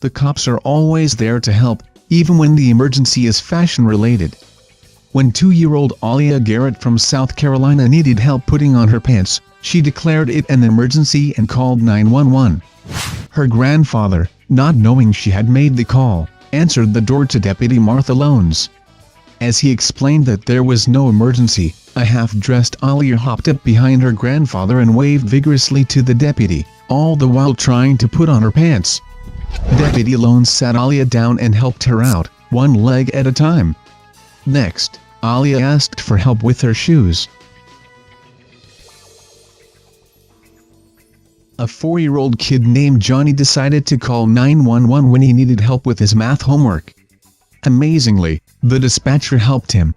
The cops are always there to help, even when the emergency is fashion-related. When 2-year-old Alia Garrett from South Carolina needed help putting on her pants, she declared it an emergency and called 911. Her grandfather, not knowing she had made the call, answered the door to Deputy Martha Lones. As he explained that there was no emergency, a half-dressed Alia hopped up behind her grandfather and waved vigorously to the deputy, all the while trying to put on her pants. Deputy Lones sat Alia down and helped her out, one leg at a time. Next, Alia asked for help with her shoes. A 4-year-old kid named Johnny decided to call 911 when he needed help with his math homework. Amazingly, the dispatcher helped him.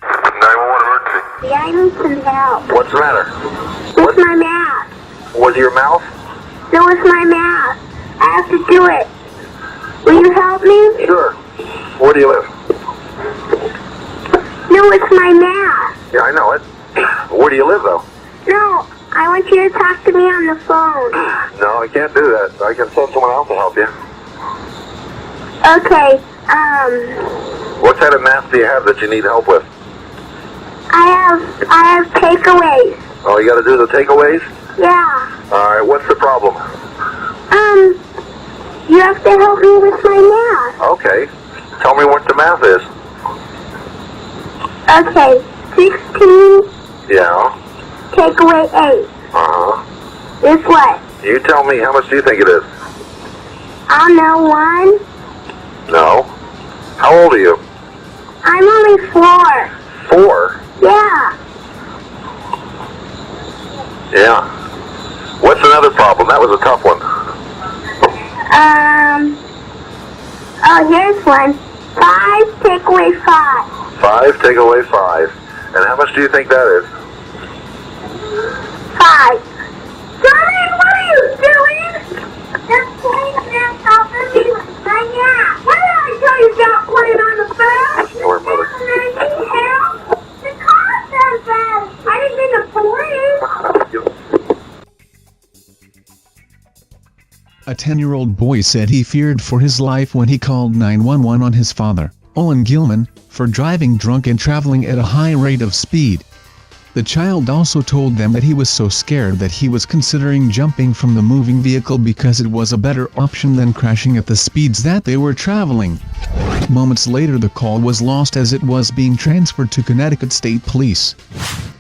911 emergency. Yeah, I need some help. What's the matter? With my math. Was it your mouth? No, it's my math. I have to do it. Will you help me? Sure. Where do you live? No, it's my math. Yeah, I know it. Where do you live, though? No, I want you to talk to me on the phone. No, I can't do that. I can send someone else to help you. Okay, What kind of math do you have that you need help with? I have takeaways. Oh, you got to do the takeaways? Yeah. All right, what's the problem? You have to help me with my math. Okay. Tell me what the math is. Okay, 16, Yeah. take away 8. Uh-huh. Is what? You tell me, how much do you think it is? I don't know, 1. No. How old are you? I'm only 4. 4? Yeah. Yeah. What's another problem? That was a tough one. Oh, here's one. 5, take away 5. 5, take away 5. And how much do you think that is? 5. Johnny, what are you doing? Just playing math off of me right now. What did I tell you about playing on the phone? Your mother. Need help? The car says that. I didn't mean to police. A 10-year-old boy said he feared for his life when he called 911 on his father, Owen Gilman, for driving drunk and traveling at a high rate of speed. The child also told them that he was so scared that he was considering jumping from the moving vehicle because it was a better option than crashing at the speeds that they were traveling. Moments later, the call was lost as it was being transferred to Connecticut State Police.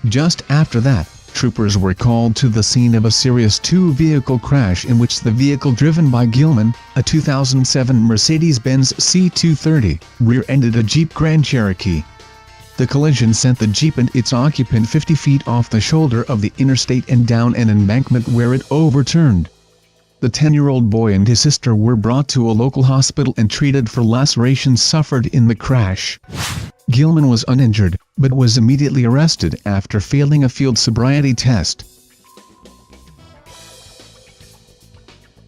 Just after that, troopers were called to the scene of a serious 2-vehicle crash in which the vehicle driven by Gilman, a 2007 Mercedes-Benz C230, rear-ended a Jeep Grand Cherokee. The collision sent the Jeep and its occupant 50 feet off the shoulder of the interstate and down an embankment where it overturned. The 10-year-old boy and his sister were brought to a local hospital and treated for lacerations suffered in the crash. Gilman was uninjured, but was immediately arrested after failing a field sobriety test.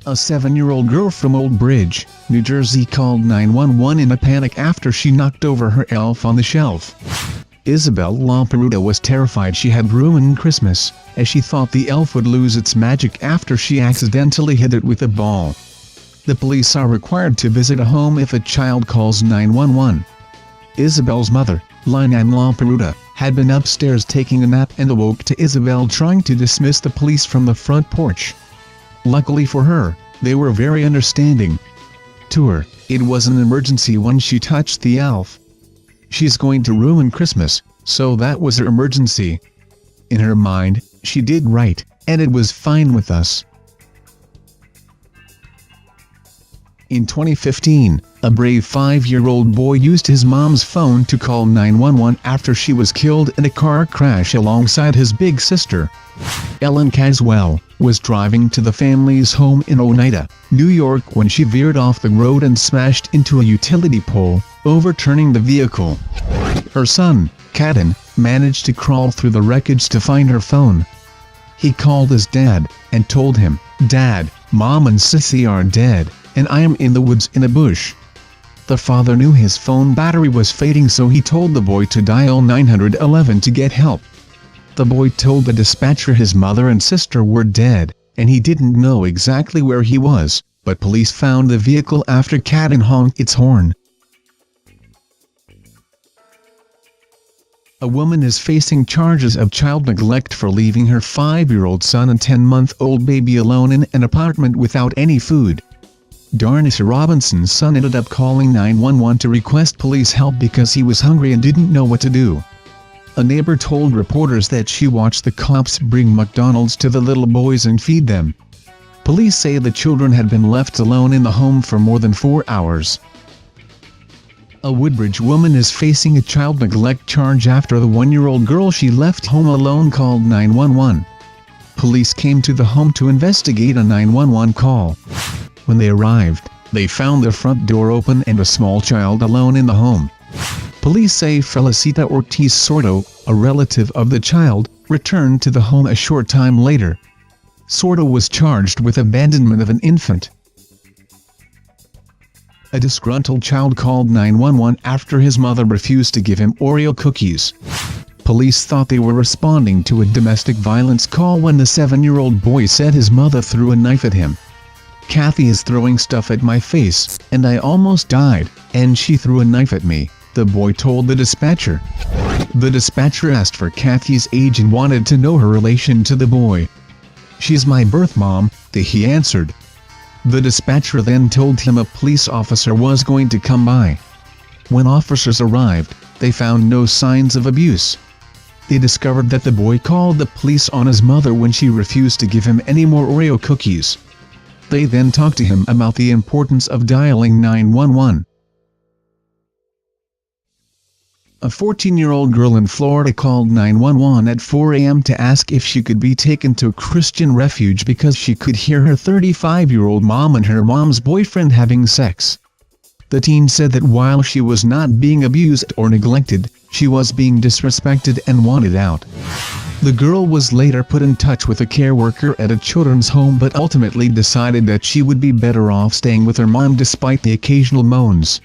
A 7-year-old girl from Old Bridge, New Jersey called 911 in a panic after she knocked over her elf on the shelf. Isabel Lamperuta was terrified she had ruined Christmas, as she thought the elf would lose its magic after she accidentally hit it with a ball. The police are required to visit a home if a child calls 911. Isabel's mother, Lynanne Lamperuta, had been upstairs taking a nap and awoke to Isabel trying to dismiss the police from the front porch. Luckily for her, they were very understanding. To her, it was an emergency when she touched the elf. She's going to ruin Christmas, so that was her emergency. In her mind, she did right, and it was fine with us. In 2015, a brave 5-year-old boy used his mom's phone to call 911 after she was killed in a car crash alongside his big sister. Ellen Caswell was driving to the family's home in Oneida, New York when she veered off the road and smashed into a utility pole, overturning the vehicle. Her son, Caden, managed to crawl through the wreckage to find her phone. He called his dad and told him, "Dad, Mom and Sissy are dead, and I am in the woods in a bush." The father knew his phone battery was fading, so he told the boy to dial 911 to get help. The boy told the dispatcher his mother and sister were dead, and he didn't know exactly where he was, but police found the vehicle after Caden honked its horn. A woman is facing charges of child neglect for leaving her 5-year-old son and 10-month-old baby alone in an apartment without any food. Darnessa Robinson's son ended up calling 911 to request police help because he was hungry and didn't know what to do. A neighbor told reporters that she watched the cops bring McDonald's to the little boys and feed them. Police say the children had been left alone in the home for more than 4 hours. A Woodbridge woman is facing a child neglect charge after the 1-year-old girl she left home alone called 911. Police came to the home to investigate a 911 call. When they arrived, they found the front door open and a small child alone in the home. Police say Felicita Ortiz Sordo, a relative of the child, returned to the home a short time later. Sordo was charged with abandonment of an infant. A disgruntled child called 911 after his mother refused to give him Oreo cookies. Police thought they were responding to a domestic violence call when the 7-year-old boy said his mother threw a knife at him. "Kathy is throwing stuff at my face, and I almost died, and she threw a knife at me," the boy told the dispatcher. The dispatcher asked for Kathy's age and wanted to know her relation to the boy. "She's my birth mom," he answered. The dispatcher then told him a police officer was going to come by. When officers arrived, they found no signs of abuse. They discovered that the boy called the police on his mother when she refused to give him any more Oreo cookies. They then talked to him about the importance of dialing 911. A 14-year-old girl in Florida called 911 at 4 a.m. to ask if she could be taken to a Christian refuge because she could hear her 35-year-old mom and her mom's boyfriend having sex. The teen said that while she was not being abused or neglected, she was being disrespected and wanted out. The girl was later put in touch with a care worker at a children's home but ultimately decided that she would be better off staying with her mom despite the occasional moans.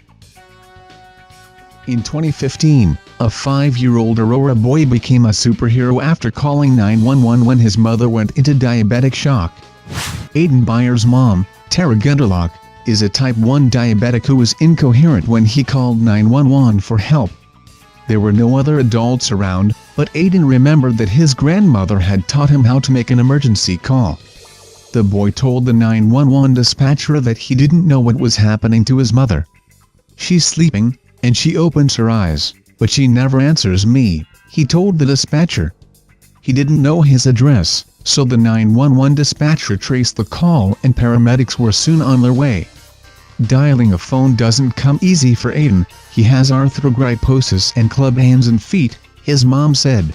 In 2015, a 5-year-old Aurora boy became a superhero after calling 911 when his mother went into diabetic shock. Aiden Byers' mom, Tara Gunderlock, is a type 1 diabetic who was incoherent when he called 911 for help. There were no other adults around, but Aiden remembered that his grandmother had taught him how to make an emergency call. The boy told the 911 dispatcher that he didn't know what was happening to his mother. "She's sleeping, and she opens her eyes, but she never answers me," he told the dispatcher. He didn't know his address, so the 911 dispatcher traced the call and paramedics were soon on their way. Dialing a phone doesn't come easy for Aiden. He has arthrogryposis and club hands and feet, his mom said.